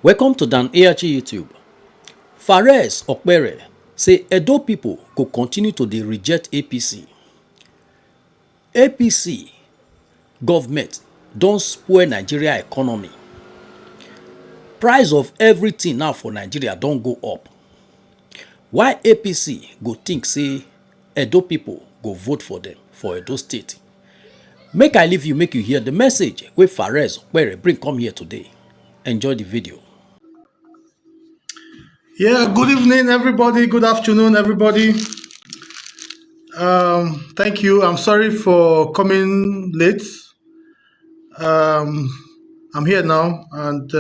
Welcome to Dan ARG YouTube. Fares Okpere say Edo people go continue to dey reject APC. APC government don spoil Nigeria economy. Price of everything now for Nigeria don go up. Why APC go think say Edo people go vote for them for Edo state? Make I leave you make you hear the message wey Fares Okpere bring come here today. Enjoy the video. Yeah, good evening, everybody. Good afternoon, everybody. Thank you. I'm sorry for coming late. I'm here now, and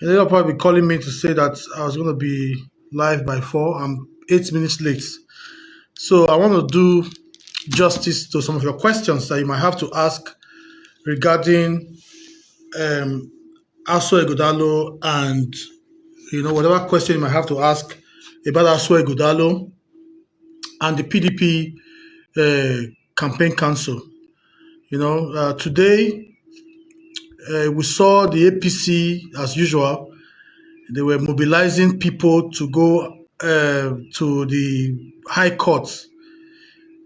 they'll probably be calling me to say that I was going to be live by 4. I'm 8 minutes late. So I want to do justice to some of your questions that you might have to ask regarding Asue Ighodalo and whatever question you might have to ask about Asue Ighodalo and the PDP campaign council. Today we saw the APC as usual. They were mobilizing people to go to the High Court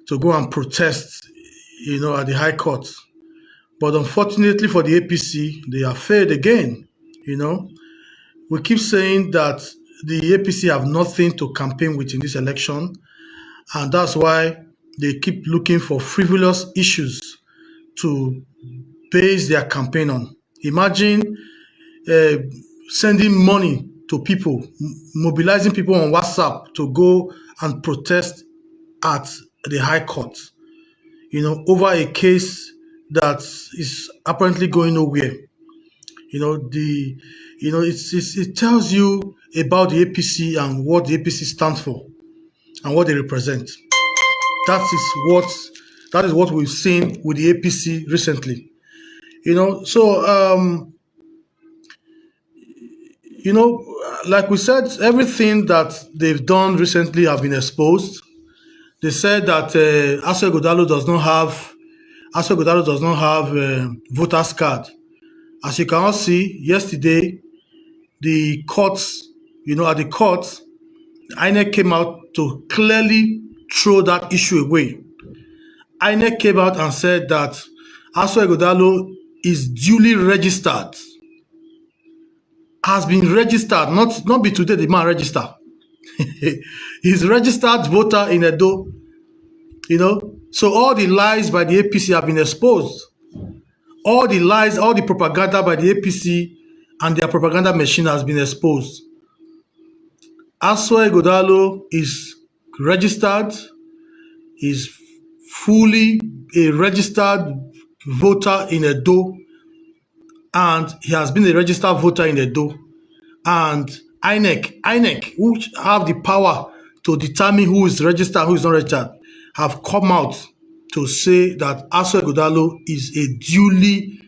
to go and protest, at the High Court. But unfortunately for the APC, they have failed again. We keep saying that the APC have nothing to campaign with in this election, and that's why they keep looking for frivolous issues to base their campaign on. Imagine sending money to people, mobilizing people on WhatsApp to go and protest at the High Court, over a case that is apparently going nowhere. It tells you about the APC and what the APC stands for and what they represent. That is what we've seen with the APC recently. Like we said, everything that they've done recently have been exposed. They said that Asue Ighodalo does not have voters card. As you can all see, yesterday the courts, at the court, INEC came out to clearly throw that issue away. INEC came out and said that Asue Ighodalo is duly registered, has been registered, not be today the man register. He's registered voter in Edo, So all the lies by the APC have been exposed. All the lies, all the propaganda by the APC and their propaganda machine has been exposed. Asue Ighodalo is registered, is fully a registered voter in Edo, and he has been a registered voter in Edo. And INEC, which have the power to determine who is registered and who is not registered, have come out to say that Asue Ighodalo is a duly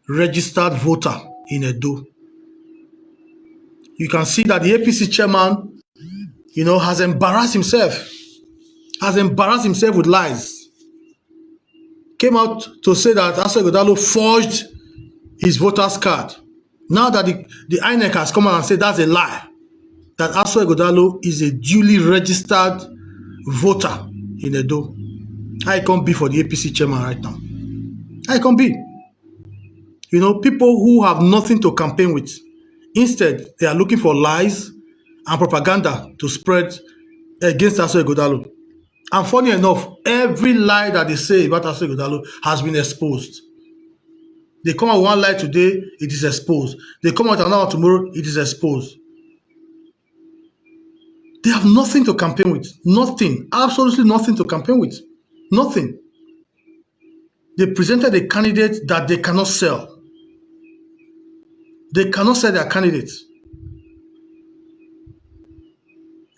registered voter in Edo. You can see that the APC chairman, has embarrassed himself with lies. Came out to say that Asue Ighodalo forged his voter's card. Now that the INEC has come out and said that's a lie, that Asue Ighodalo is a duly registered voter in Edo. I can't be for the APC chairman right now. I can't be. People who have nothing to campaign with. Instead, they are looking for lies and propaganda to spread against Asue Ighodalo. And funny enough, every lie that they say about Asue Ighodalo has been exposed. They come out with one lie today, it is exposed. They come out another tomorrow, it is exposed. They have nothing to campaign with. Nothing. Absolutely nothing to campaign with. Nothing. They presented a candidate that they cannot sell. They cannot sell their candidates.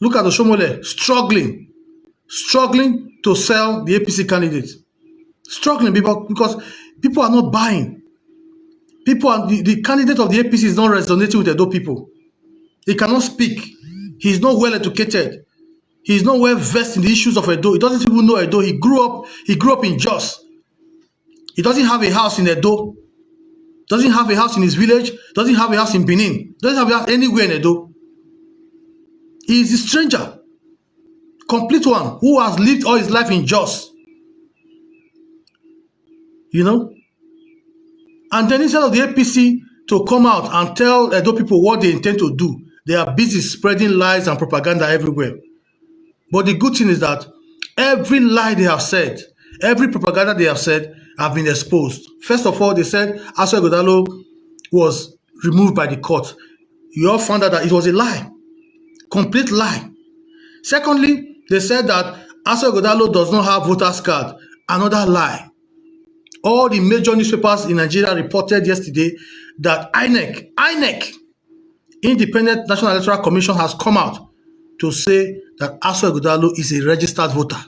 Look at Oshomole struggling to sell the APC candidate. Struggling because people are not buying. The candidate of the APC is not resonating with Edo people. He cannot speak. He's not well educated. He's not well versed in the issues of Edo. He doesn't even know Edo. He grew up in Jos. He doesn't have a house in Edo. doesn't have a house in his village, doesn't have a house in Benin, doesn't have a house anywhere in Edo. He is a stranger, complete one, who has lived all his life in Jos. You know? And then instead of the APC to come out and tell Edo people what they intend to do, they are busy spreading lies and propaganda everywhere. But the good thing is that every lie they have said, every propaganda they have said, have been exposed. First of all, they said Asue Ighodalo was removed by the court. You all found out that it was a lie, complete lie. Secondly, they said that Asue Ighodalo does not have voters card. Another lie. All the major newspapers in Nigeria reported yesterday that INEC, Independent National Electoral Commission, has come out to say that Asue Ighodalo is a registered voter.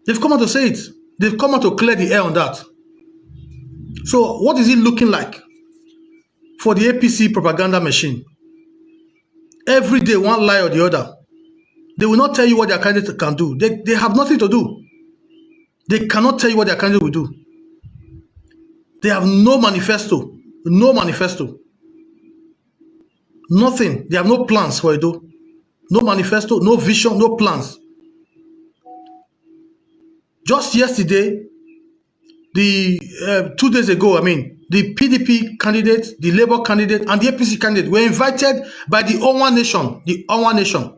They've come out to say it. They've come out to clear the air on that. So what is it looking like for the APC propaganda machine? Every day, one lie or the other. They will not tell you what their candidate can do. They have nothing to do. They cannot tell you what their candidate will do. They have no manifesto. No manifesto. Nothing. They have no plans for Edo. No manifesto, no vision, no plans. Just yesterday, 2 days ago, the PDP candidate, the Labour candidate, and the APC candidate were invited by the Onwa Nation. The Onwa Nation.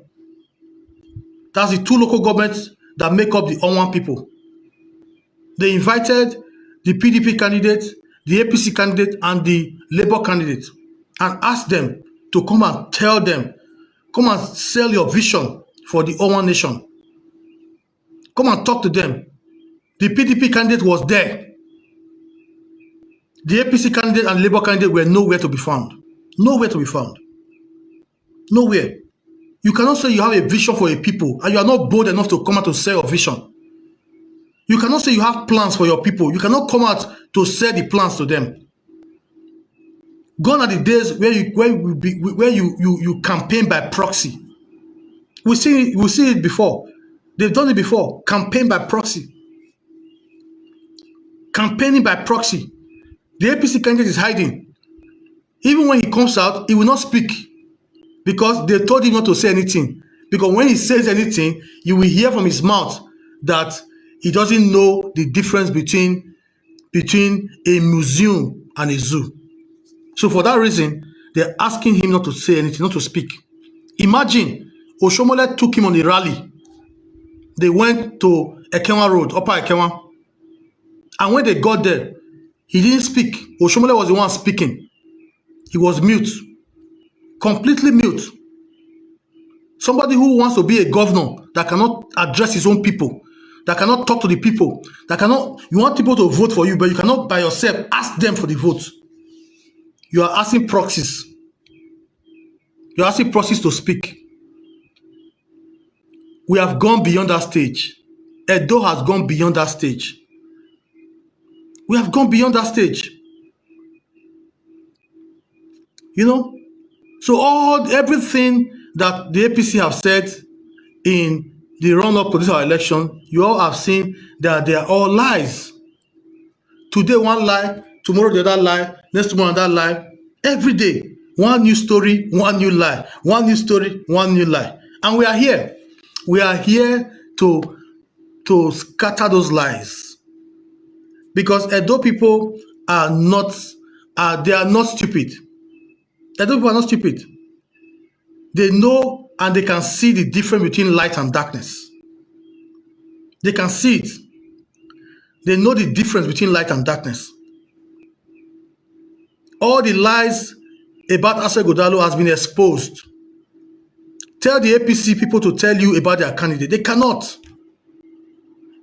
That's the two local governments that make up the Onwa people. They invited the PDP candidate, the APC candidate, and the Labour candidate, and asked them to come and tell them, come and sell your vision for the Onwa Nation. Come and talk to them. The PDP candidate was there. The APC candidate and Labour candidate were nowhere to be found. Nowhere to be found. Nowhere. You cannot say you have a vision for a people and you are not bold enough to come out to sell your vision. You cannot say you have plans for your people. You cannot come out to sell the plans to them. Gone are the days where you campaign by proxy. We see it before. They've done it before. Campaign by proxy. Campaigning by proxy. The APC candidate is hiding. Even when he comes out, he will not speak because they told him not to say anything. Because when he says anything, you will hear from his mouth that he doesn't know the difference between a museum and a zoo. So for that reason, they're asking him not to say anything, not to speak. Imagine Oshomole took him on a rally. They went to Ekenwa Road, Upper Ekenwa. And when they got there, he didn't speak. Oshomole was the one speaking. He was mute. Completely mute. Somebody who wants to be a governor that cannot address his own people, that cannot talk to the people, you want people to vote for you, but you cannot by yourself ask them for the vote. You are asking proxies. You are asking proxies to speak. We have gone beyond that stage. Edo has gone beyond that stage. We have gone beyond that stage. You know? So everything that the APC have said in the run-up to this election, you all have seen that they are all lies. Today one lie, tomorrow the other lie, next tomorrow another lie. Every day, one new story, one new lie. One new story, one new lie. And we are here. We are here to scatter those lies. Because Edo people are not stupid. Edo people are not stupid. They know and they can see the difference between light and darkness. They can see it. They know the difference between light and darkness. All the lies about Asue Ighodalo has been exposed. Tell the APC people to tell you about their candidate. They cannot.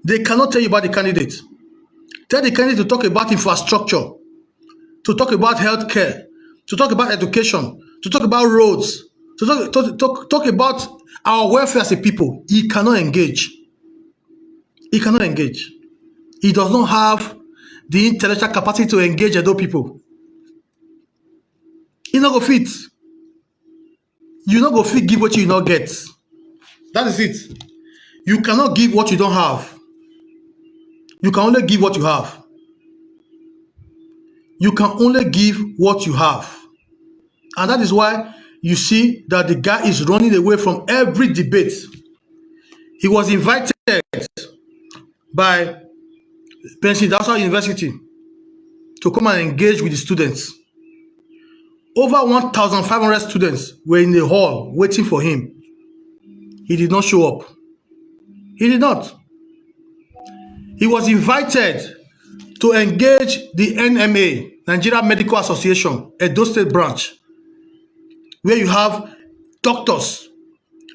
They cannot tell you about the candidate. Tell the candidate to talk about infrastructure, to talk about healthcare, to talk about education, to talk about roads, to talk about our welfare as a people. He cannot engage. He cannot engage. He does not have the intellectual capacity to engage Edo people. He not go fit. You not go fit give what you not get. That is it. You cannot give what you don't have. You can only give what you have. you can only give what you have. And that is why you see that the guy is running away from every debate. He was invited by Pennsylvania University to come and engage with the students. Over 1,500 students were in the hall waiting for him. He did not show up. He did not. He was invited to engage the NMA, Nigeria Medical Association, Edo State branch, where you have doctors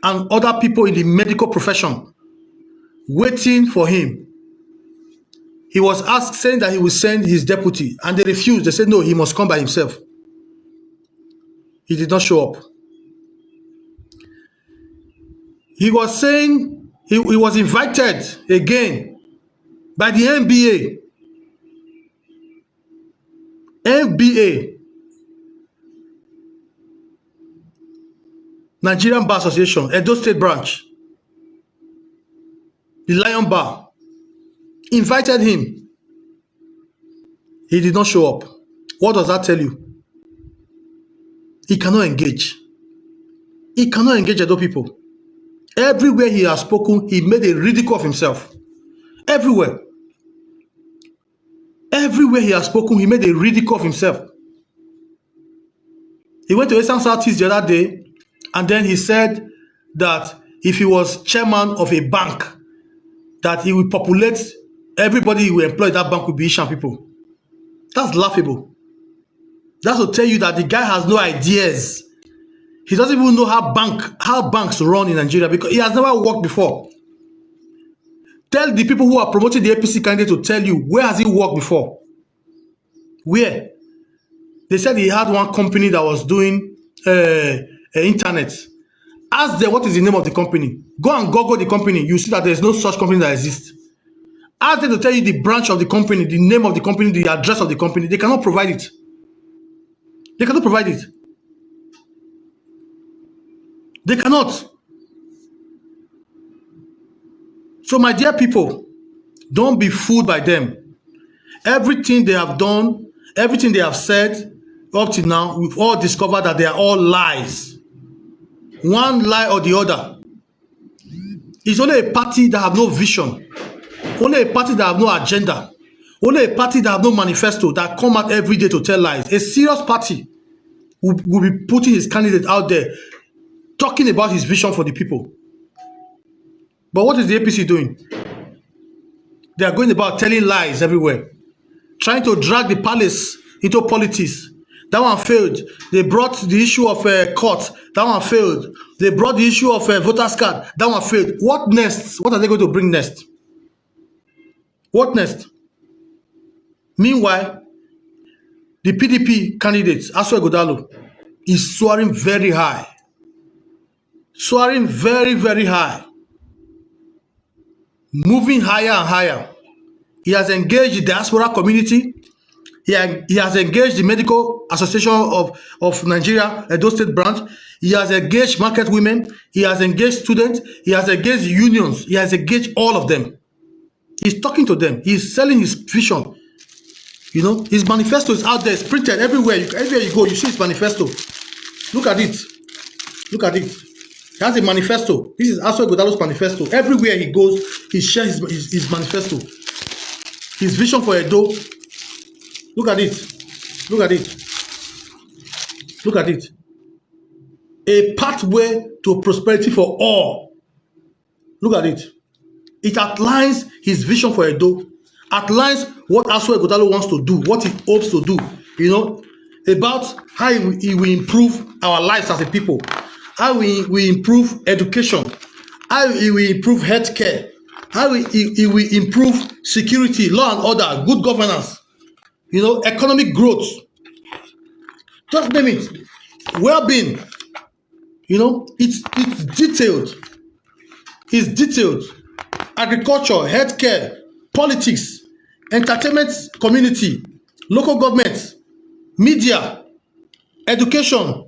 and other people in the medical profession waiting for him. He was asked, saying that he will send his deputy, and they refused. They said, no, he must come by himself. He did not show up. He was saying he was invited again by the NBA, Nigerian Bar Association, Edo State branch, the Lion Bar, invited him. He did not show up. What does that tell you? He cannot engage. He cannot engage Edo people. Everywhere he has spoken, he made a ridicule of himself. Everywhere. Everywhere he has spoken, he made a ridicule of himself. He went to Eastern Southeast the other day, and then he said that if he was chairman of a bank, that he will populate, everybody he will employ that bank will be Ishan people. That's laughable. That's to tell you that the guy has no ideas. He doesn't even know how banks run in Nigeria because he has never worked before. Tell the people who are promoting the APC candidate to tell you, where has he worked before? Where? They said he had one company that was doing internet. Ask them what is the name of the company. Go and Google the company. You see that there is no such company that exists. Ask them to tell you the branch of the company, the name of the company, the address of the company. They cannot provide it. They cannot provide it. They cannot. So, my dear people, don't be fooled by them. Everything they have done, everything they have said up to now, we've all discovered that they are all lies. One lie or the other. It's only a party that have no vision. Only a party that have no agenda. Only a party that have no manifesto that come out every day to tell lies. A serious party will be putting his candidate out there, talking about his vision for the people. But what is the APC doing? They are going about telling lies everywhere, trying to drag the palace into politics. That one failed. They brought the issue of court. That one failed. They brought the issue of voters card. That one failed. What next? What are they going to bring next? What next? Meanwhile, the PDP candidate, Asue Ighodalo, is soaring very high. Soaring very, very high. Moving higher and higher. He has engaged the diaspora community. He has engaged the Medical Association of Nigeria, Edo State branch. He has engaged market women. He has engaged students. He has engaged unions. He has engaged all of them. He's talking to them. He's selling his vision. You know, his manifesto is out there. It's printed everywhere. Everywhere you go, you see his manifesto. Look at it. Look at it. He has a manifesto. This is Asue Ighodalo's manifesto. Everywhere he goes, he shares his manifesto. His vision for Edo. Look at it. Look at it. Look at it. A pathway to prosperity for all. Look at it. It outlines his vision for Edo. Outlines what Asue Ighodalo wants to do, what he hopes to do. You know, about how he will improve our lives as a people. How we improve education, how he will improve healthcare, how he will improve security, law and order, good governance, you know, economic growth. Just name it. Well-being. You know, it's detailed. It's detailed. Agriculture, healthcare, politics, entertainment community, local government, media, education,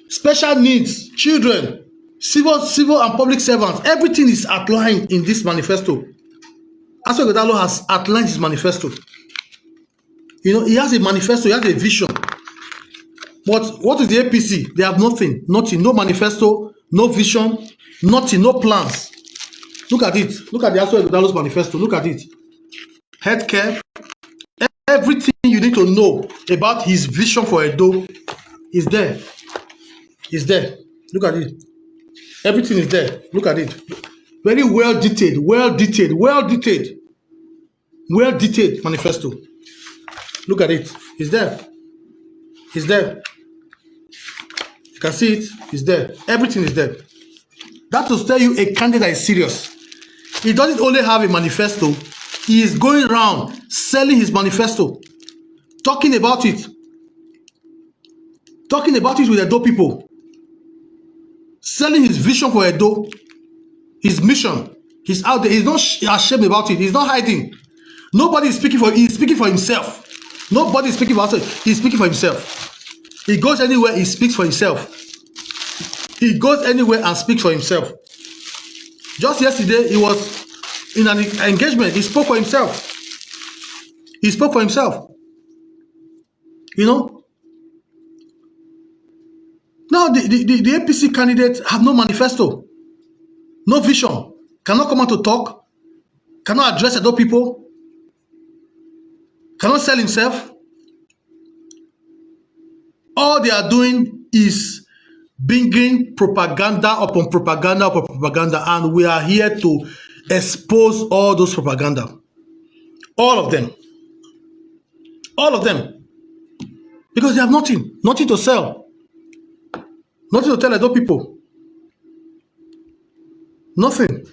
special needs, children, civil and public servants. Everything is outlined in this manifesto. Asue Ighodalo has outlined his manifesto. You know, he has a manifesto, he has a vision. But what is the APC? They have nothing, nothing, no manifesto, no vision, nothing, no plans. Look at it. Look at the Asue Ighodalo's manifesto. Look at it. Healthcare, everything you need to know about his vision for Edo is there. Is there. Look at it. Everything is there. Look at it. Very well detailed, well detailed manifesto. Look at it. It's there. It's there. You can see it. It's there. Everything is there. That will tell you a candidate is serious. He doesn't only have a manifesto. He is going around selling his manifesto, talking about it with Edo people, selling his vision for Edo, his mission. He's out there. He's not ashamed about it. He's not hiding. Nobody is speaking for. He's speaking for himself. Nobody is speaking for himself. He's speaking for himself. He goes anywhere. He speaks for himself. He goes anywhere and speaks for himself. Just yesterday, he was in an engagement. He spoke for himself. He spoke for himself. You know. Now the APC candidates have no manifesto, no vision, cannot come out to talk, cannot address other people, cannot sell himself. All they are doing is bringing propaganda upon propaganda upon propaganda, and we are here to expose all those propaganda. All of them. All of them. Because they have nothing to sell. Nothing to tell other people. Nothing.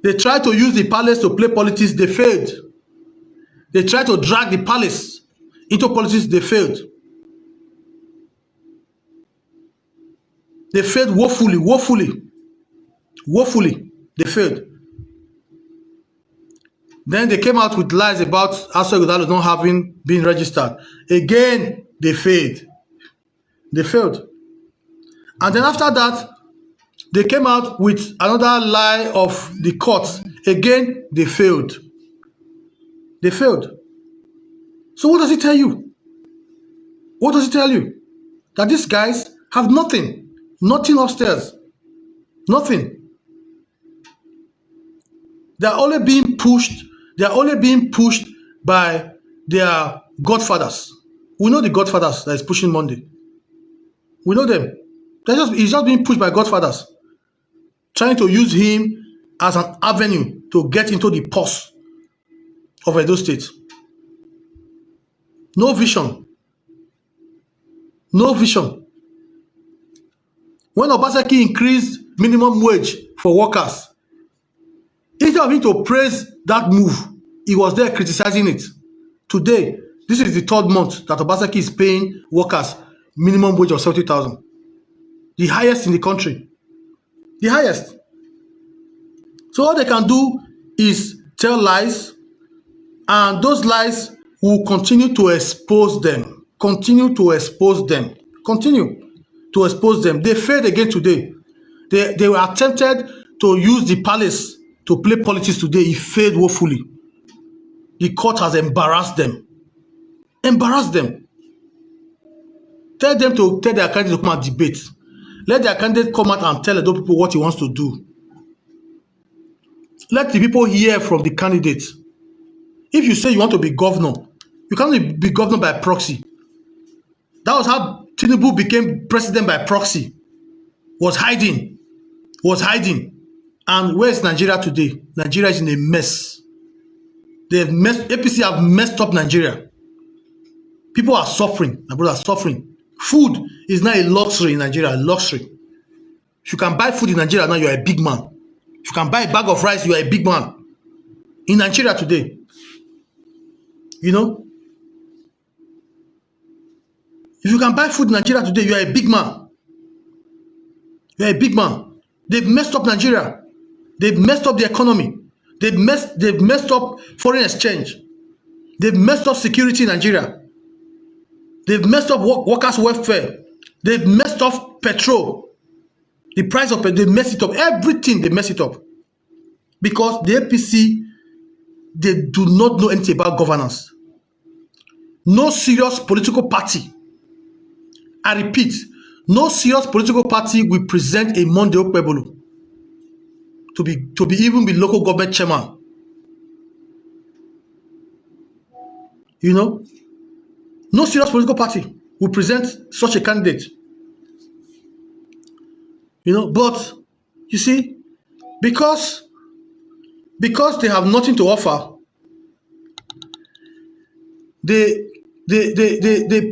They tried to use the palace to play politics, they failed. They tried to drag the palace into politics, they failed. They failed woefully. They failed. Then they came out with lies about Asue Ighodalo not having been registered. Again, they failed. They failed. And then after that, they came out with another lie of the courts. Again, they failed. They failed. So what does it tell you? What does it tell you? That these guys have nothing. Nothing upstairs. Nothing. They are only being pushed. They are only being pushed by their godfathers. We know the godfathers that is pushing Monday. We know them. He's just being pushed by godfathers, trying to use him as an avenue to get into the purse of Edo State. No vision. No vision. When Obaseki increased minimum wage for workers, instead of him to praise that move, he was there criticizing it. Today, this is the third month that Obaseki is paying workers minimum wage of 70,000. The highest in the country. The highest. So all they can do is tell lies, and those lies will continue to expose them. Continue to expose them. Continue to expose them. They failed again today. They were attempted to use the palace to play politics today. It failed woefully. The court has embarrassed them. Embarrassed them. Tell them to tell their candidate to come and debate. Let their candidate come out and tell the people what he wants to do. Let the people hear from the candidate. If you say you want to be governor, you can't be governor by proxy. That was how Tinubu became president by proxy. Was hiding. And where is Nigeria today? Nigeria is in a mess. APC have messed up Nigeria. People are suffering. My brother are suffering. Food is now a luxury in Nigeria, a luxury. If you can buy food in Nigeria now, you are a big man. If you can buy a bag of rice, you are a big man. In Nigeria today. You know? If you can buy food in Nigeria today, you are a big man. You are a big man. They've messed up Nigeria. They've messed up the economy. They've messed up foreign exchange. They've messed up security in Nigeria. They've messed up workers' welfare. They've messed up petrol. The price of petrol, they messed it up. Everything, they messed it up. Because the APC, they do not know anything about governance. No serious political party, I repeat, no serious political party will present a Monday Okpebholo to be even be local government chairman. You know, no serious political party will present such a candidate. You know, but you see, because they have nothing to offer, they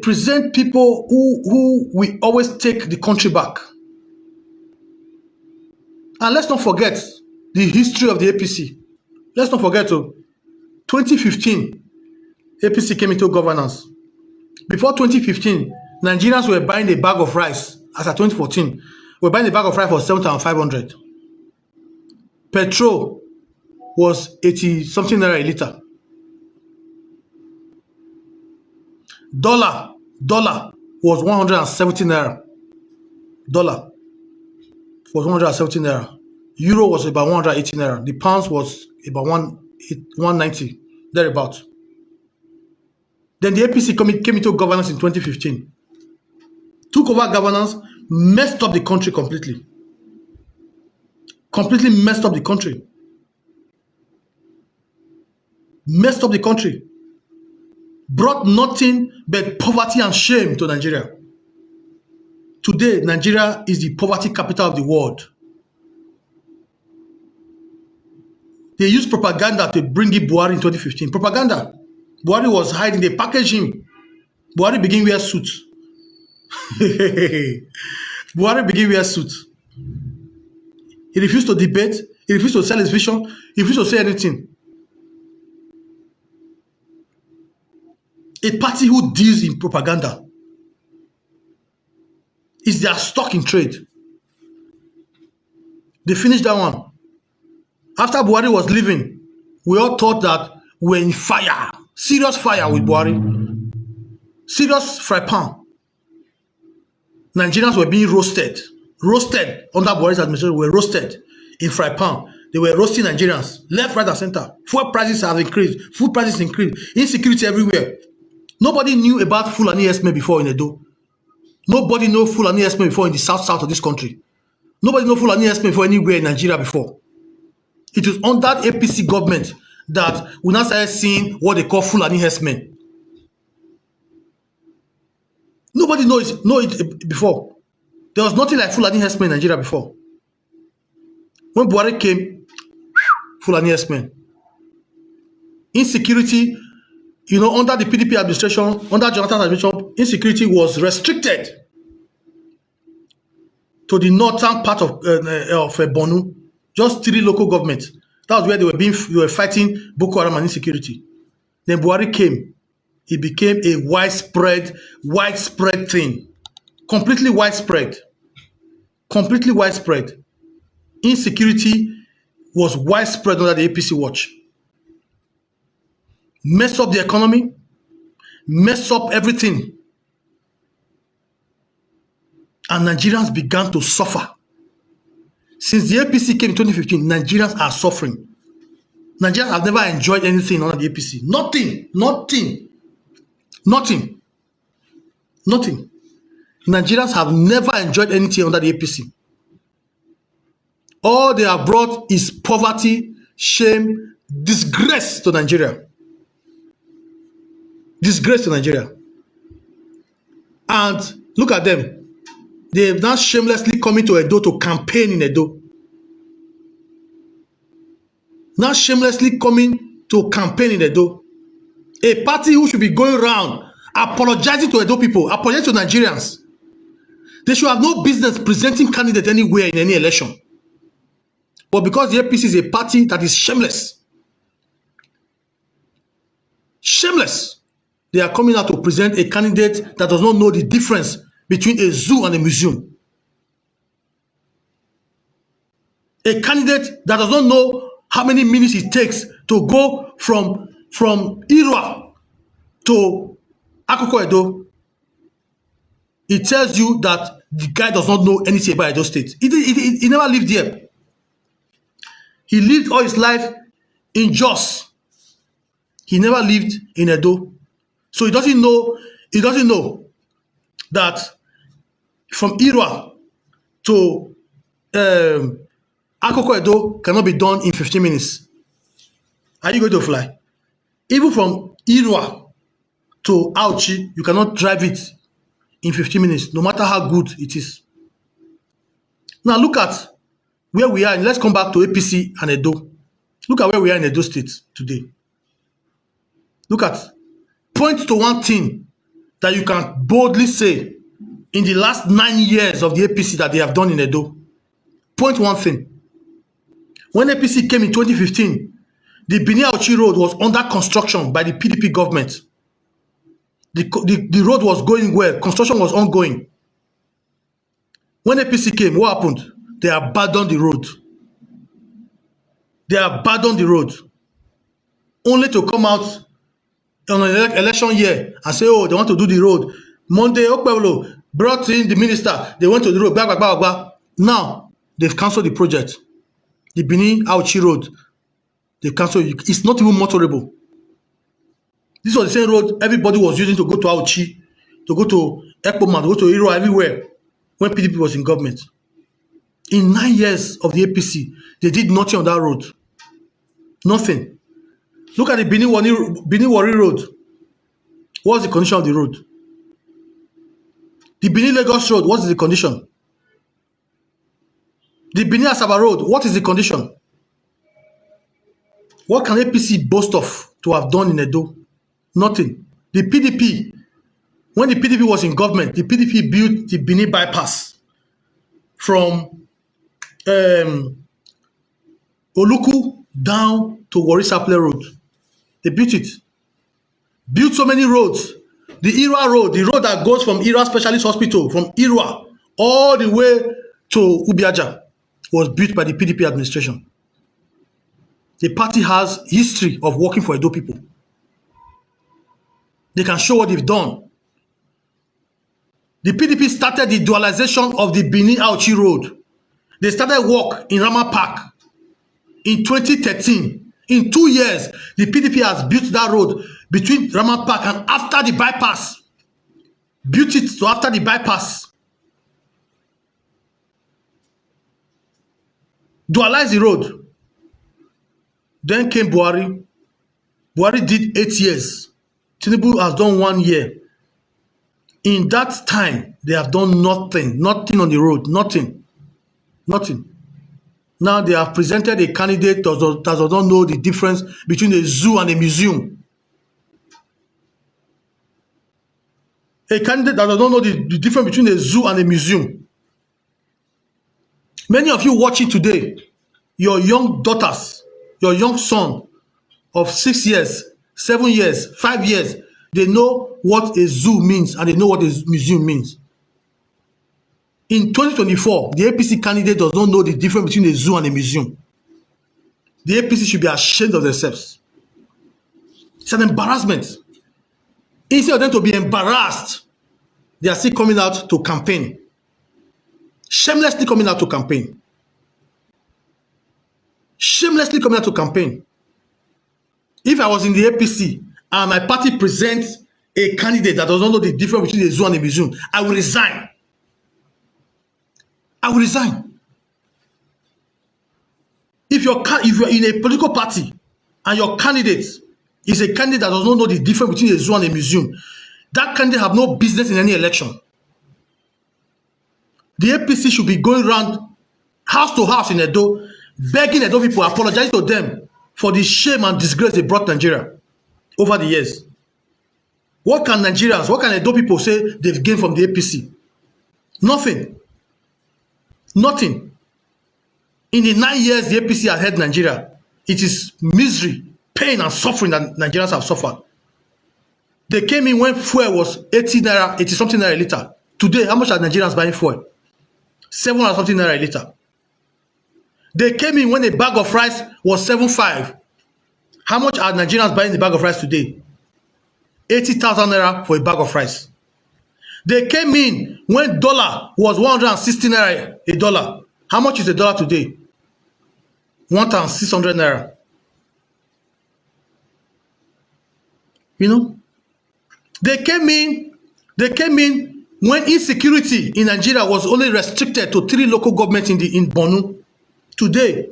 present people who will always take the country back. And let's not forget the history of the APC. Let's not forget, 2015, APC came into governance. Before 2015, Nigerians were buying a bag of rice, as at 2014, were buying a bag of rice for 7,500. Petrol was 80 something naira a liter. Dollar was 170 naira. Dollar was 170 naira. Euro was about 180 naira. The pounds was about 190, thereabout. Then the APC came into governance in 2015. Took over governance, messed up the country completely. Completely messed up the country. Messed up the country. Brought nothing but poverty and shame to Nigeria. Today, Nigeria is the poverty capital of the world. They used propaganda to bring in Buhari in 2015. Propaganda. Buhari was hiding. They packaged him. Buhari began wear suits. Buhari began wear suits. He refused to debate. He refused to sell his vision. He refused to say anything. A party who deals in propaganda is their stock in trade. They finished that one. After Buhari was leaving, we all thought that we were in fire, serious fire with Buhari, serious fry pan. Nigerians were being roasted under Buhari's administration. Were roasted in fry pan. They were roasting Nigerians, left, right, and center. Fuel prices have increased. Food prices increased. Insecurity everywhere. Nobody knew about Fulani Esme before in Edo. Nobody knew Fulani Esme before in the south of this country. Nobody knew Fulani Esme before anywhere in Nigeria before. It was under APC government that we now started seeing what they call Fulani Esme. Nobody know it before. There was nothing like Fulani Esme in Nigeria before. When Buhari came, Fulani Esme. Insecurity, under the PDP administration, under Jonathan's administration, insecurity was restricted to the northern part of Borno. Just 3 local governments. That was where they were fighting Boko Haram and insecurity. Then Buhari came. It became a widespread thing. Completely widespread. Insecurity was widespread under the APC watch. Messed up the economy, messed up everything. And Nigerians began to suffer. Since the APC came in 2015, Nigerians are suffering. Nigerians have never enjoyed anything under the APC. Nothing. Nigerians have never enjoyed anything under the APC. All they have brought is poverty, shame, disgrace to Nigeria. Disgrace to Nigeria. And look at them. They have now shamelessly coming to Edo to campaign in Edo. Now shamelessly coming to campaign in Edo. A party who should be going around apologizing to Edo people, apologizing to Nigerians. They should have no business presenting candidate anywhere in any election. But because the APC is a party that is shameless, they are coming out to present a candidate that does not know the difference between a zoo and a museum. A candidate that does not know how many minutes it takes to go from Irua to Akoko Edo. It tells you that the guy does not know anything about Edo State. He never lived there. He lived all his life in Jos. He never lived in Edo. So he doesn't know that from Irua to Akoko Edo cannot be done in 15 minutes. Are you going to fly? Even from Irua to Auchi, you cannot drive it in 15 minutes, no matter how good it is. Now look at where we are. Let's come back to APC and Edo. Look at where we are in Edo State today. Look at, point to one thing that you can boldly say in the last 9 years of the APC that they have done in Edo. Point one thing. When APC came in 2015, the Benin Auchi Road was under construction by the PDP government. The road was going well. Construction was ongoing. When APC came, what happened? They abandoned the road. They abandoned the road. Only to come out on an election year and say, oh, they want to do the road. Monday, Okpebolo brought in the minister. They went to the road. Blah, blah, blah, blah. Now, they've cancelled the project. The Benin Auchi Road, they cancelled it. It's not even motorable. This was the same road everybody was using to go to Auchi, to go to Ekpoma, to go to Iro, everywhere when PDP was in government. In 9 years of the APC, they did nothing on that road. Nothing. Look at the Benin Wari Road. What's the condition of the road? The Benin Lagos Road, what is the condition? The Benin Asaba Road, what is the condition? What can APC boast of to have done in Edo? Nothing. The PDP, when the PDP was in government, the PDP built the Benin bypass from Oluku down to Warri Saple Road. They built it. Built so many roads. The Irua Road, the road that goes from Irua Specialist Hospital, from Irua all the way to Ubiaja, was built by the PDP administration. The party has history of working for Edo people. They can show what they've done. The PDP started the dualization of the Benin Auchi Road. They started work in Rama Park in 2013. In 2 years, the PDP has built that road between Rama Park and after the bypass. Built it to after the bypass. Dualize the road. Then came Buhari. Buhari did 8 years. Tinubu has done 1 year. In that time, they have done nothing. Nothing on the road. Nothing. Nothing. Now they have presented a candidate that does not know the difference between a zoo and a museum. A candidate that does not know the difference between a zoo and a museum. Many of you watching today, your young daughters, your young son of 6 years, 7 years, 5 years, they know what a zoo means and they know what a museum means. In 2024, the APC candidate does not know the difference between a zoo and a museum. The APC should be ashamed of themselves. It's an embarrassment. Instead of them to be embarrassed, they are still coming out to campaign. Shamelessly coming out to campaign. Shamelessly coming out to campaign. If I was in the APC and my party presents a candidate that does not know the difference between a zoo and a museum, I will resign. I will resign. If you're in a political party and your candidate is a candidate that does not know the difference between a zoo and a museum, that candidate have no business in any election. The APC should be going around house to house in Edo, begging Edo people, apologizing to them for the shame and disgrace they brought Nigeria over the years. What can Nigerians, what can Edo people say they've gained from the APC? Nothing. Nothing. In the 9 years the APC has held Nigeria, it is misery, pain, and suffering that Nigerians have suffered. They came in when fuel was 80 naira, 80 something naira a liter. Today, how much are Nigerians buying fuel? 700 something naira a liter. They came in when a bag of rice was 7.5. How much are Nigerians buying the bag of rice today? 80,000 naira for a bag of rice. They came in when dollar was 160 naira a dollar. How much is a dollar today? 1,600 naira. You know, They came in when insecurity in Nigeria was only restricted to 3 local governments in Borno. Today,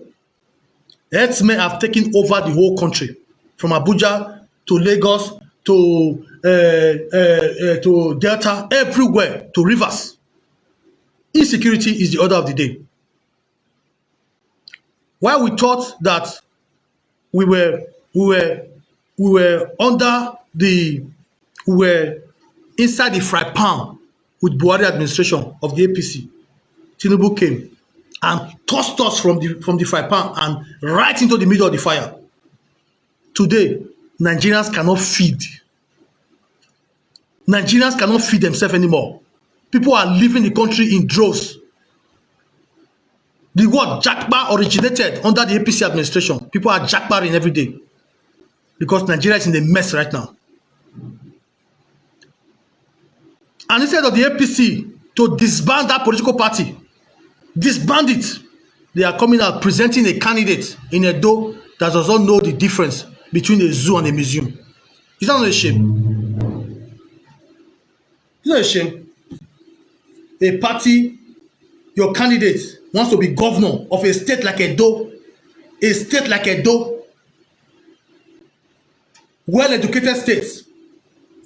herdsmen have taken over the whole country, from Abuja to Lagos to Delta, everywhere, to rivers. Insecurity is the order of the day. While we thought that we were inside the fry pan with Buhari administration of the APC, Tinubu came and tossed us from the fry pan and right into the middle of the fire. Today, Nigerians cannot feed. Nigerians cannot feed themselves anymore. People are leaving the country in droves. The word Japa originated under the APC administration. People are Japaring every day because Nigeria is in a mess right now. And instead of the APC to disband that political party, disband it, they are coming out presenting a candidate in Edo that does not know the difference between a zoo and a museum. Is that not a shame? It's not a shame. A party, your candidate wants to be governor of a state like Edo, well-educated states,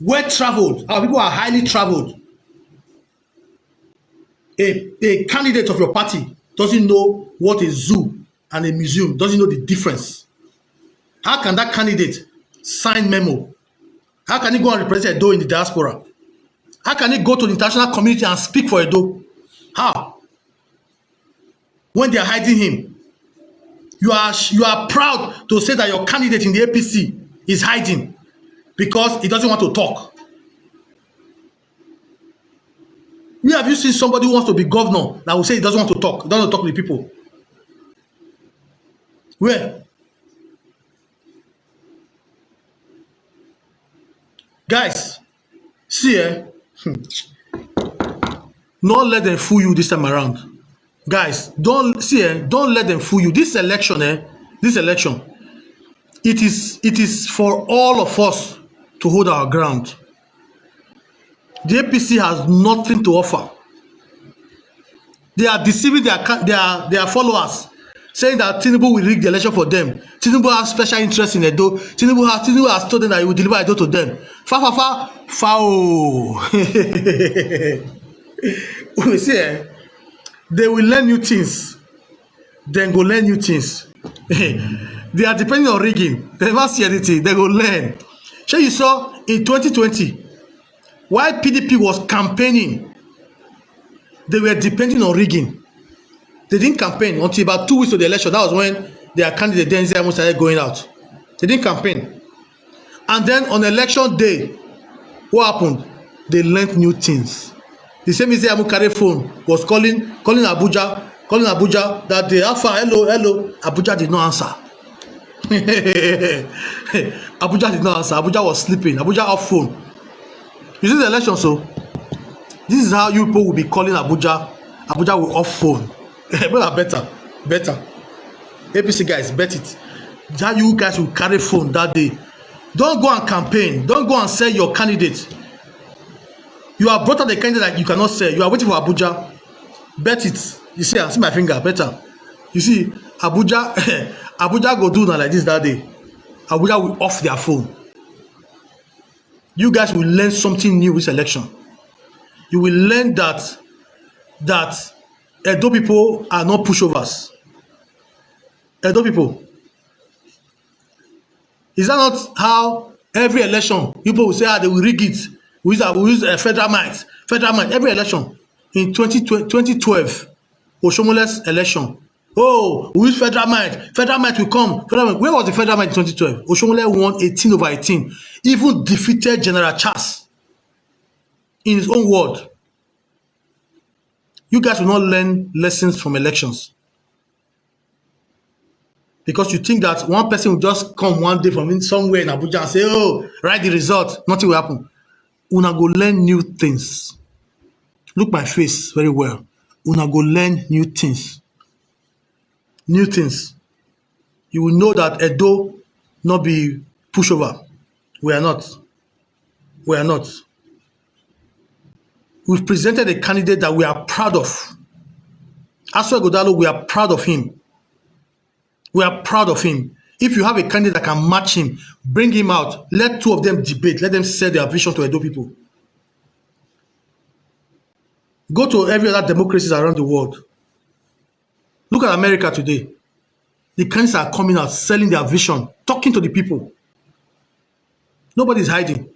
well-traveled, our people are highly traveled. A candidate of your party doesn't know what a zoo and a museum, doesn't know the difference. How can that candidate sign memo? How can he go and represent Edo in the diaspora? How can he go to the international community and speak for Edo? How? When they are hiding him, you are proud to say that your candidate in the APC is hiding because he doesn't want to talk. Where have you seen somebody who wants to be governor that will say he doesn't want to talk? He doesn't want to talk to the people. Where? Guys, see, not let them fool you this time around. Guys, don't let them fool you. This election, it is for all of us to hold our ground. The APC has nothing to offer. They are deceiving their followers, saying that Tinubu will rig the election for them. Tinubu has special interest in Edo. Tinubu has told them that he will deliver Edo to them. Foul. We see, they will learn new things. Then go learn new things. They are depending on rigging. They never see anything. They go learn. So you saw in 2020, while PDP was campaigning, they were depending on rigging. They didn't campaign until about 2 weeks of the election. That was when their candidate Denzel started going out. They didn't campaign. And then on election day, what happened? They learned new things. The same Isiamu carry phone was calling Abuja that day. Alpha, hello. Abuja did not answer. Abuja did not answer. Abuja was sleeping. Abuja off phone. You see the election, so this is how you people will be calling Abuja. Abuja will off phone. Better. APC guys, bet it. How you guys will carry phone that day. Don't go and campaign. Don't go and sell your candidate. You have brought out the candidate that you cannot sell. You are waiting for Abuja. Bet it. You see, I see my finger. Better. You see, Abuja go do now like this that day. Abuja will off their phone. You guys will learn something new with election. You will learn that Edo people are not pushovers. Edo people. Is that not how every election people will say, they will rig it? We use federal might. Every election. In 2012, Oshomole's election. Oh, we use federal might. Federal might will come. Where was the federal might in 2012? Oshomole won 18/18. Even defeated General Charles in his own word. You guys will not learn lessons from elections. Because you think that one person will just come one day from somewhere in Abuja and say, oh, write the result. Nothing will happen. Una go learn new things. Look my face very well. Una go learn new things. New things. You will know that Edo not be pushover. We are not. We are not. We've presented a candidate that we are proud of. Asue Ighodalo, we are proud of him. We are proud of him. If you have a candidate that can match him, bring him out. Let two of them debate. Let them sell their vision to Edo people. Go to every other democracies around the world. Look at America today. The candidates are coming out, selling their vision, talking to the people. Nobody is hiding.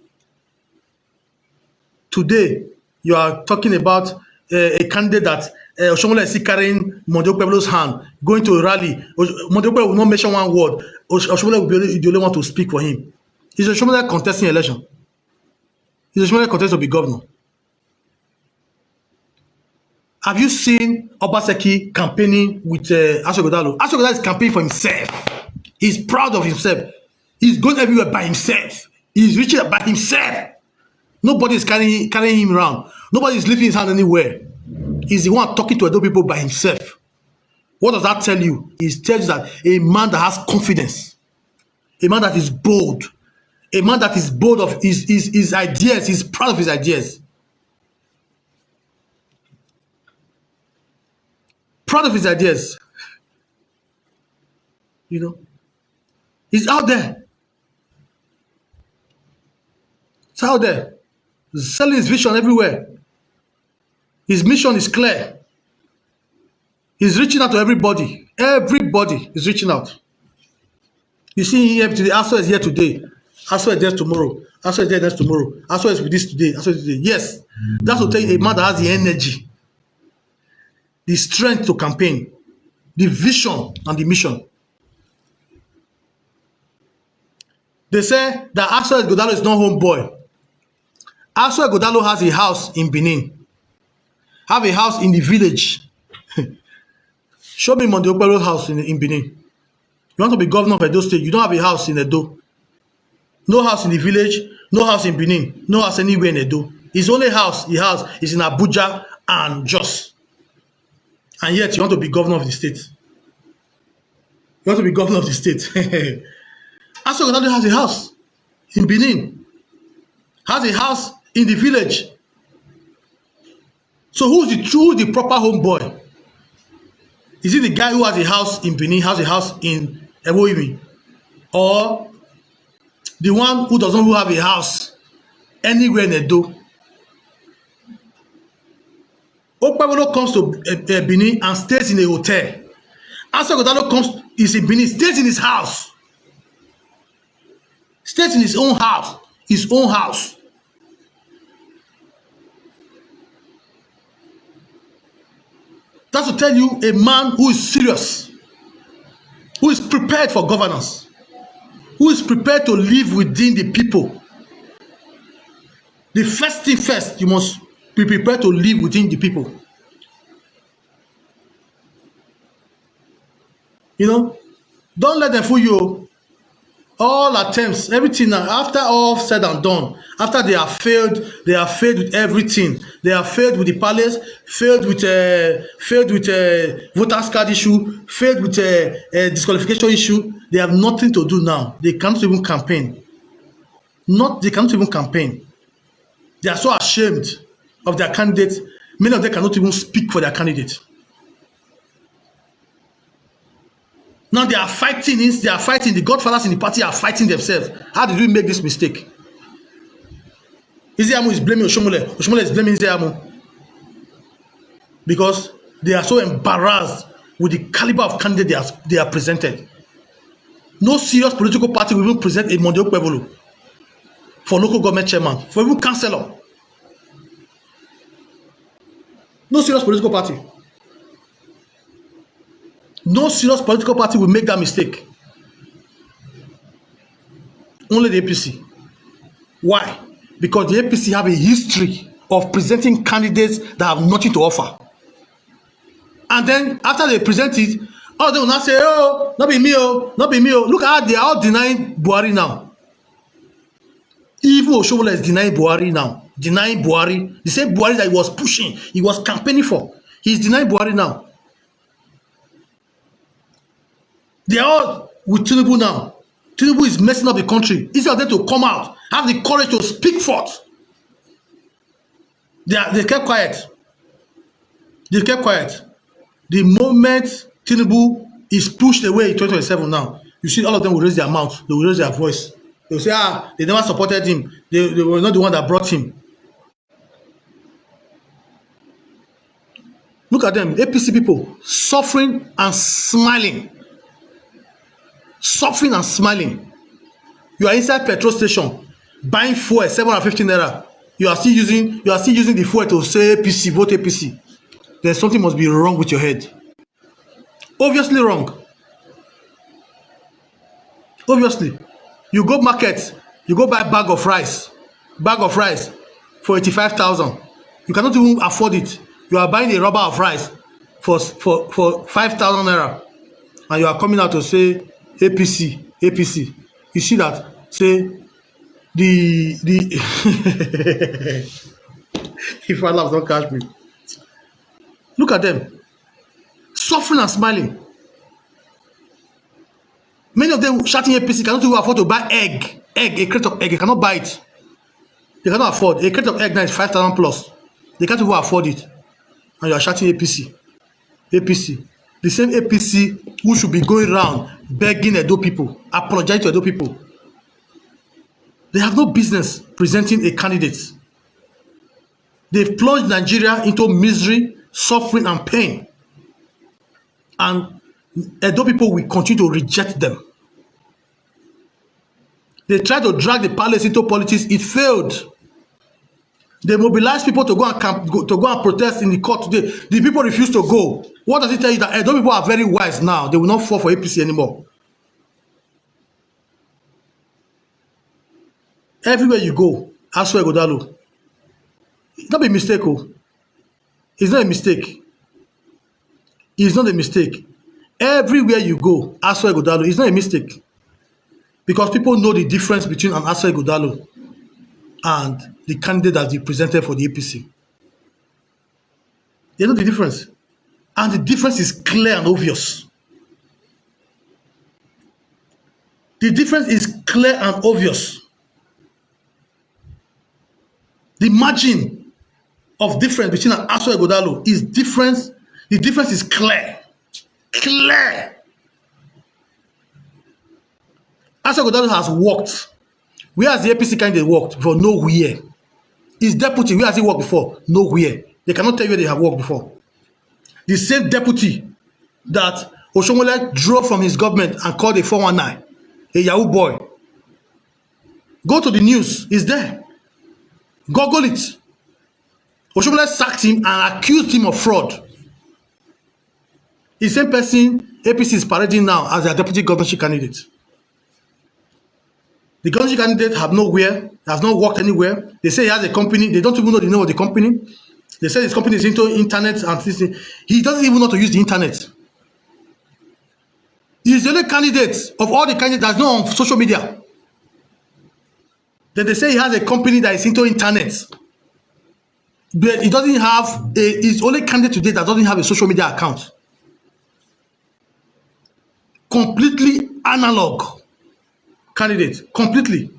Today, you are talking about a candidate that Oshomola is carrying Monday Pueblo's hand, going to a rally. Monday Pueblo will not mention one word. Oshomola will be the only one to speak for him. Is Oshomola contesting election? Is Oshomola contesting to be governor? Have you seen Obaseki campaigning with Asue Ighodalo? Asue Ighodalo is campaigning for himself. He's proud of himself. He's going everywhere by himself. He's reaching out by himself. Nobody is carrying him around. Nobody is lifting his hand anywhere. He's the one talking to other people by himself. What does that tell you? It tells you that a man that has confidence, a man that is bold, a man that is bold of his ideas, he's proud of his ideas. Proud of his ideas. You know, he's out there. It's out there. He's selling his vision everywhere. His mission is clear. He's reaching out to everybody. Everybody is reaching out. You see him here today. Asue is here today. Asue is there tomorrow. Asue is there next tomorrow. Asue is with this today. Asue is today. Yes. That's what tell you a man that has the energy, the strength to campaign, the vision and the mission. They say that Asue Ighodalo is not homeboy. Asue Ighodalo has a house in Benin. Have a house in the village. Show me Monday Okpero's house in Benin. You want to be governor of Edo State, you don't have a house in Edo. No house in the village, no house in Benin, no house anywhere in Edo. His only house he has is in Abuja and Jos. And yet you want to be governor of the state. You want to be governor of the state. Asue Ighodalo has a house in Benin. Has a house in the village. So who's the proper homeboy? Is it the guy who has a house in Benin, has a house in Ewoimi? Or the one who doesn't have a house anywhere in Edo? Okpebolo comes to Benin and stays in a hotel. Asue Ighodalo is in Benin, stays in his house. Stays in his own house. His own house. That's to tell you a man who is serious, who is prepared for governance, who is prepared to live within the people. The first thing first, you must be prepared to live within the people. You know, don't let them fool you. All attempts, everything, after all said and done, after they have failed with everything. They have failed with the palace, failed with voters card issue, failed with disqualification issue. They have nothing to do now. They can't even campaign. They cannot even campaign. They are so ashamed of their candidates. Many of them cannot even speak for their candidate. Now they are fighting. The godfathers in the party are fighting themselves. How did we make this mistake? Iziamu is blaming Oshomole. Oshomole is blaming Iziamu. Because they are so embarrassed with the caliber of candidate they are presented. No serious political party will even present a Monday Okpebolo for local government chairman, for even councillor. No serious political party. No serious political party will make that mistake. Only the APC. Why? Because the APC have a history of presenting candidates that have nothing to offer. And then after they present it, they will not say, oh, not be me, oh, not be me. Oh. Look at how they are all denying Buhari now. Even Oshomola is denying Buhari now. Denying Buhari. The same Buhari that he was pushing, he was campaigning for. He is denying Buhari now. They are all with Tinubu now. Tinubu is messing up the country. Instead of them to come out have the courage to speak forth. They kept quiet. They kept quiet. The moment Tinubu is pushed away in 2027 now, you see all of them will raise their mouth, they will raise their voice. They will say, they never supported him. They were not the one that brought him. Look at them, APC people, suffering and smiling. Suffering and smiling. You are inside petrol station, buying fuel 750 naira. You are still using the fuel to say APC, vote APC. Then something must be wrong with your head. Obviously wrong. Obviously. You go market, you go buy bag of rice for 85,000. You cannot even afford it. You are buying a rubber of rice for 5,000 naira, and you are coming out to say APC, APC. You see that? Say the if I laugh, don't catch me. Look at them, suffering and smiling. Many of them shouting APC cannot even afford to buy egg, a crate of egg. They cannot buy it. They cannot afford. A crate of egg now is 5,000 plus. They can't even afford it. And you are shouting APC. APC. The same APC who should be going around begging Edo people, apologizing to Edo people. They have no business presenting a candidate. They've plunged Nigeria into misery, suffering, and pain. And Edo people will continue to reject them. They tried to drag the palace into politics. It failed. They mobilized people to go and protest in the court today. The people refused to go. What does it tell you? That Edo people are very wise now. They will not fall for APC anymore. Everywhere you go, Asue Ighodalo. It's not a mistake. It's not a mistake. It's not a mistake. Everywhere you go, Asue Ighodalo, it's not a mistake. Because people know the difference between an Asue Ighodalo and the candidate that they presented for the APC. They know the difference. And the difference is clear and obvious. The difference is clear and obvious. The margin of difference between an Asue Ighodalo is different. The difference is clear. Clear. Asue Ighodalo has worked. Where has the APC candidate worked before? Nowhere. His deputy, where has he worked before? Nowhere. They cannot tell you where they have worked before. The same deputy that Oshomole drove from his government and called a 419, a Yahoo boy. Go to the news, he's there. Google it. Oshomole sacked him and accused him of fraud. The same person APC is parading now as their deputy governorship candidate. The governorship candidate have nowhere, has not worked anywhere. They say he has a company. They don't even know the name of the company. They say his company is into internet and this thing. He doesn't even know how to use the internet. He is the only candidate of all the candidates that's not on social media. Then they say he has a company that is into internet. But he doesn't have he's only candidate today that doesn't have a social media account. Completely analog candidate. Completely.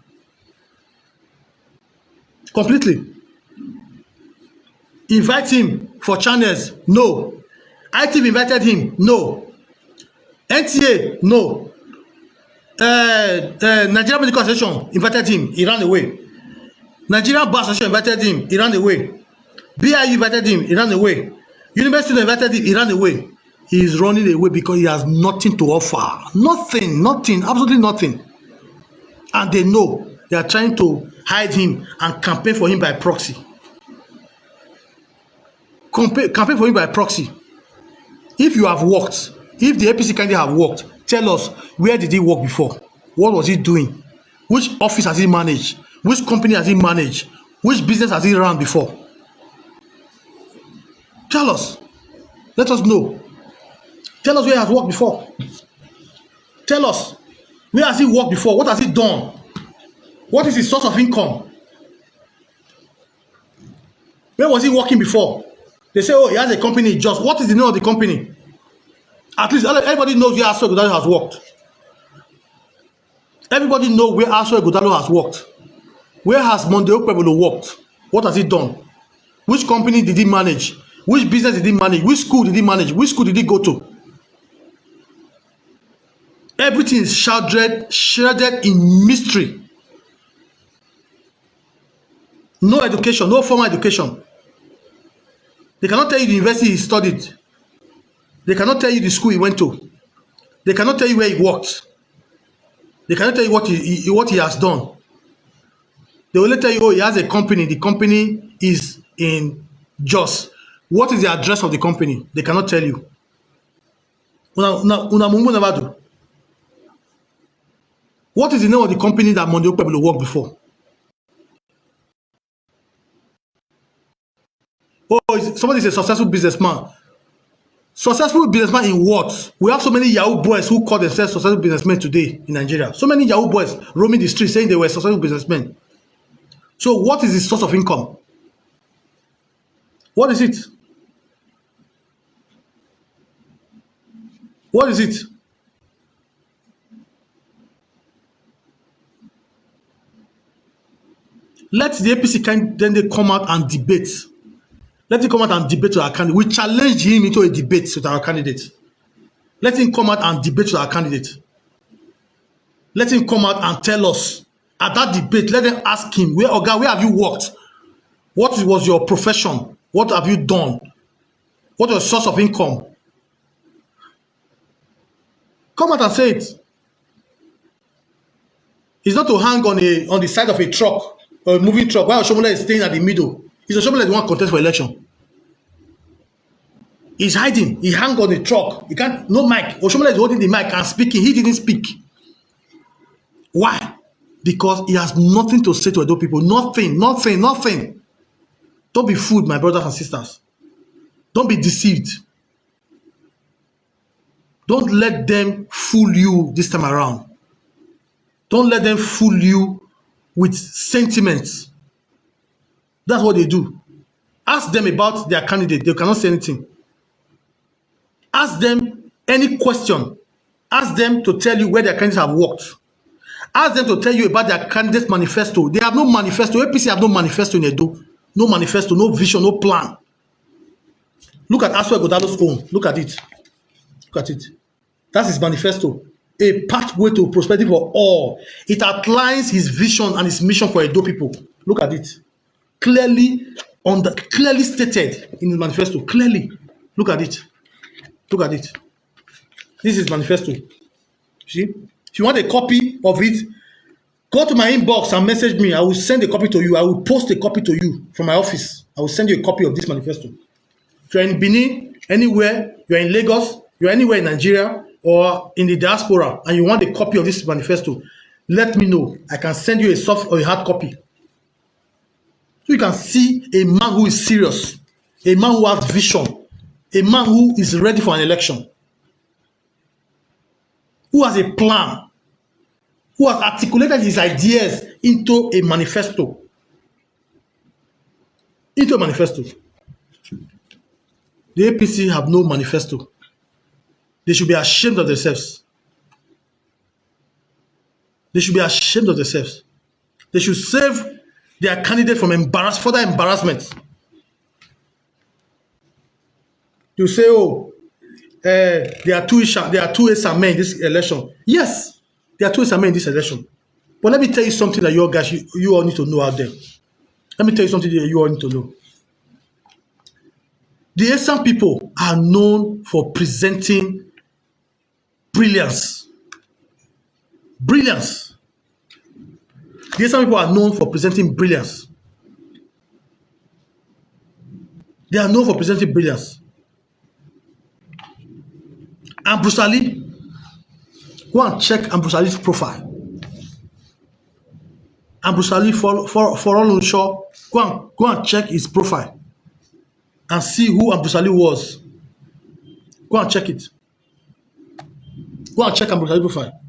Invite him for channels? No. ITV invited him? No. NTA? No. Nigerian Medical Association invited him. He ran away. Nigerian Bar Association invited him. He ran away. BIU invited him. He ran away. University invited him. He ran away. He is running away because he has nothing to offer. Nothing. Absolutely nothing. And they know they are trying to hide him and campaign for him by proxy. Campaign for him by proxy. If you have worked, if the APC candidate have worked, tell us, where did he work before? What was he doing? Which office has he managed? Which company has he managed? Which business has he run before? Tell us. Let us know. Tell us where he has worked before. Tell us. Where has he worked before? What has he done? What is his source of income? Where was he working before? They say, oh, he has a company just. What is the name of the company? At least everybody knows where Asue Ighodalo has worked. Everybody knows where Asue Ighodalo has worked. Where has Monday Okpebolo worked? What has he done? Which company did he manage? Which business did he manage? Which school did he manage? Which school did he go to? Everything is shrouded in mystery. No education, no formal education. They cannot tell you the university he studied. They cannot tell you the school he went to. They cannot tell you where he worked. They cannot tell you what he has done. They will only tell you, oh, he has a company. The company is in Jos. What is the address of the company? They cannot tell you. What is the name of the company that Monday Okpebolo worked before? Oh, somebody is a successful businessman. Successful businessman in what? We have so many Yahoo boys who call themselves successful businessmen today in Nigeria. So many Yahoo boys roaming the streets saying they were successful businessmen. So what is the source of income? What is it? What is it? Let the APC then they come out and debate. Let him come out and debate with our candidate. We challenge him into a debate with our candidate. Let him come out and debate with our candidate. Let him come out and tell us at that debate. Let them ask him, where have you worked? What was your profession? What have you done? What was your source of income? Come out and say it. It's not to hang on the side of a truck or a moving truck while Oshomola is staying at the middle. It's Oshomola that wants contest for election. He's hiding. He hung on the truck. He can't. No mic. Oshomola is holding the mic and speaking. He didn't speak. Why? Because he has nothing to say to Edo people. Nothing. Don't be fooled, my brothers and sisters. Don't be deceived. Don't let them fool you this time around. Don't let them fool you with sentiments. That's what they do. Ask them about their candidate. They cannot say anything. Ask them any question. Ask them to tell you where their candidates have worked. Ask them to tell you about their candidate manifesto. They have no manifesto. APC have no manifesto in Edo. No manifesto, no vision, no plan. Look at Asue Ighodalo's own. Look at it. Look at it. That's his manifesto. A pathway to prosperity for all. It outlines his vision and his mission for Edo people. Look at it. Clearly stated in his manifesto. Clearly. Look at it. Look at it. This is manifesto. See? If you want a copy of it, go to my inbox and message me. I will send a copy to you. I will post a copy to you from my office. I will send you a copy of this manifesto. If you're in Benin, anywhere, you're in Lagos, you're anywhere in Nigeria or in the diaspora, and you want a copy of this manifesto, let me know. I can send you a soft or a hard copy. So you can see a man who is serious, a man who has vision, a man who is ready for an election, who has a plan, who has articulated his ideas into a manifesto. Into a manifesto. The APC have no manifesto. They should be ashamed of themselves. They should be ashamed of themselves. They should save their candidate from further embarrassment. You say, oh, there are two Esame in this election. Yes, there are two Esame in this election. But let me tell you something that you all need to know out there. Let me tell you something that you all need to know. The Esan people are known for presenting brilliance. Brilliance. The Esan people are known for presenting brilliance. They are known for presenting brilliance. And Bruce Ali, go and check Bruce Ali's profile. And Bruce Ali, for all unsure, go and check his profile and see who Bruce Ali was. Go and check it. Go and check Bruce Ali's profile.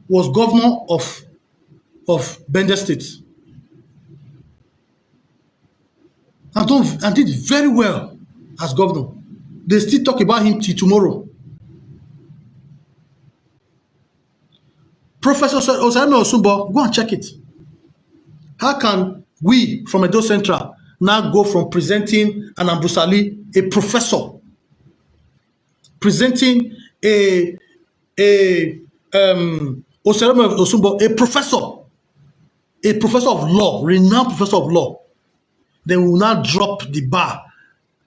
Was governor of Bender State. And did very well as governor. They still talk about him till tomorrow. Professor Osareme Osumbo, go and check it. How can we from Edo Central now go from presenting an Ambusali, a professor, presenting a Oserome Osumbo, a professor of law, renowned professor of law, they will now drop the bar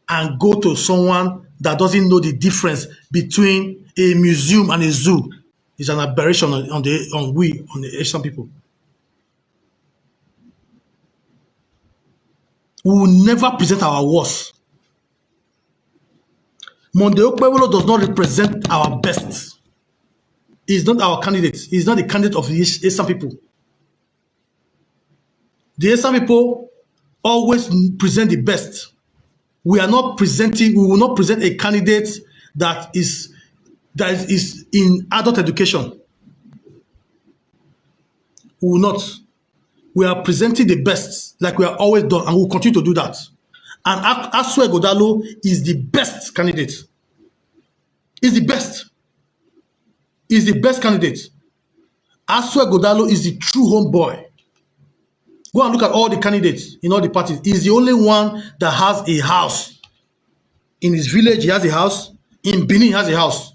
and go to someone that doesn't know the difference between a museum and a zoo. It's an aberration on the Asian people. We will never present our worst. Monday Okpebholo does not represent our best. He's not our candidate. He's not the candidate of the Asian people. The Asian people always present the best. We will not present a candidate that is in adult education. We will not. We are presenting the best, like we are always done, and we'll continue to do that. And Asue Ighodalo is the best candidate. Is the best. Is the best candidate. Asue Ighodalo is the true homeboy. Go and look at all the candidates in all the parties. He's the only one that has a house. In his village, he has a house. In Benin, he has a house.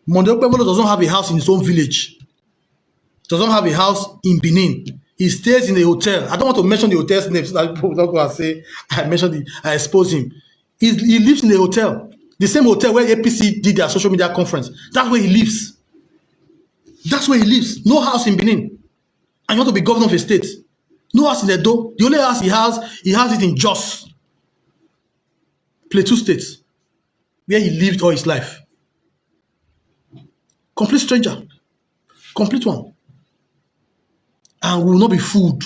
Monday Okpebholo doesn't have a house in his own village. Doesn't have a house in Benin. He stays in a hotel. I don't want to mention the hotel's name so that people don't go and say I expose him. He lives in a hotel. The same hotel where APC did their social media conference. That's where he lives. That's where he lives. No house in Benin. And you want to be governor of a state. No house in Edo. The only house he has it in Jos, Plateau State, where he lived all his life. Complete stranger. Complete one. And we will not be fooled.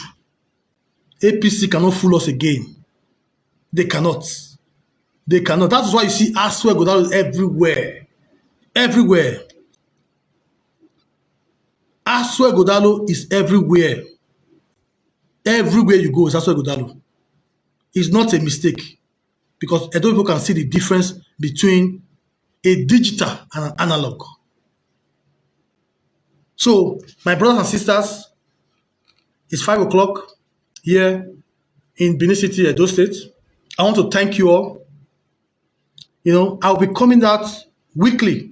APC cannot fool us again. They cannot. They cannot. That's why you see Asue Ighodalo everywhere. Everywhere. Asue Ighodalo is everywhere. Everywhere you go is Asue Ighodalo. It's not a mistake. Because Edo people can see the difference between a digital and an analog. So, my brothers and sisters, it's 5 o'clock here in Benin City, Edo State. I want to thank you all. I'll be coming out weekly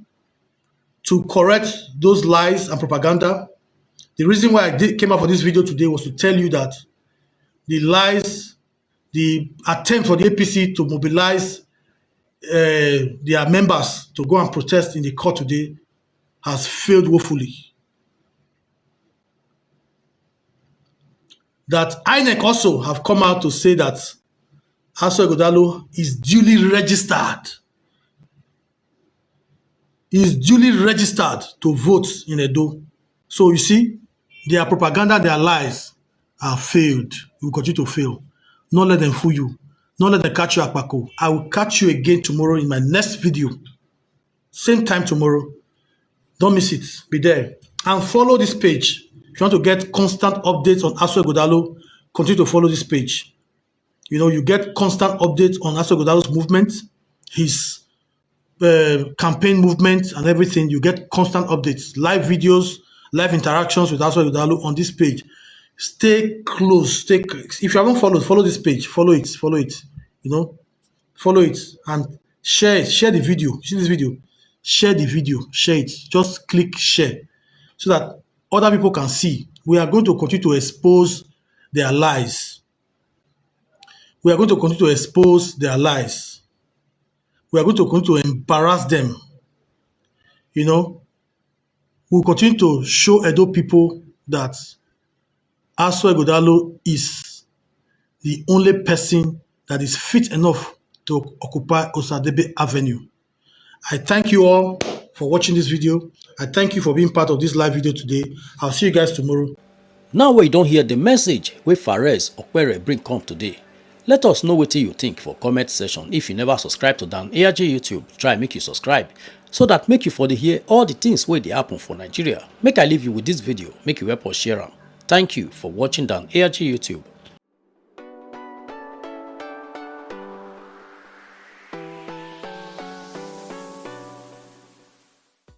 to correct those lies and propaganda. The reason why I came out for this video today was to tell you that the lies, the attempt for the APC to mobilize their members to go and protest in the court today has failed woefully. That INEC also have come out to say that Asue Ighodalo is duly registered. He is duly registered to vote in Edo. So you see, their propaganda, their lies have failed. Will continue to fail. Not let them fool you. Not let them catch you at Pako. I will catch you again tomorrow in my next video. Same time tomorrow. Don't miss it. Be there. And follow this page. If you want to get constant updates on Asue Ighodalo, continue to follow this page. You get constant updates on Asue Ighodalo's movement, his campaign movement, and everything. You get constant updates, live videos, live interactions with Asue Ighodalo on this page. Stay close. If you haven't followed, follow this page. Follow it. Follow it. Follow it and share it. Share the video. See this video? Share the video. Share it. Just click share so that other people can see. We are going to continue to expose their lies. We are going to continue to expose their lies. We are going to continue to embarrass them. We'll continue to show Edo people that Asue Ighodalo is the only person that is fit enough to occupy Osadebe Avenue. I thank you all for watching this video. I thank you for being part of this live video today. I'll see you guys tomorrow. Now wey you don hear the message wey Fares Okpere bring come today, let us know wetin you think for comment section. If you never subscribe to Dan ARG YouTube, try make you subscribe so that make you for dey hear all the things wey dey happen for Nigeria. Make I leave you with this video, make you help us share am. Thank you for watching Dan ARG YouTube.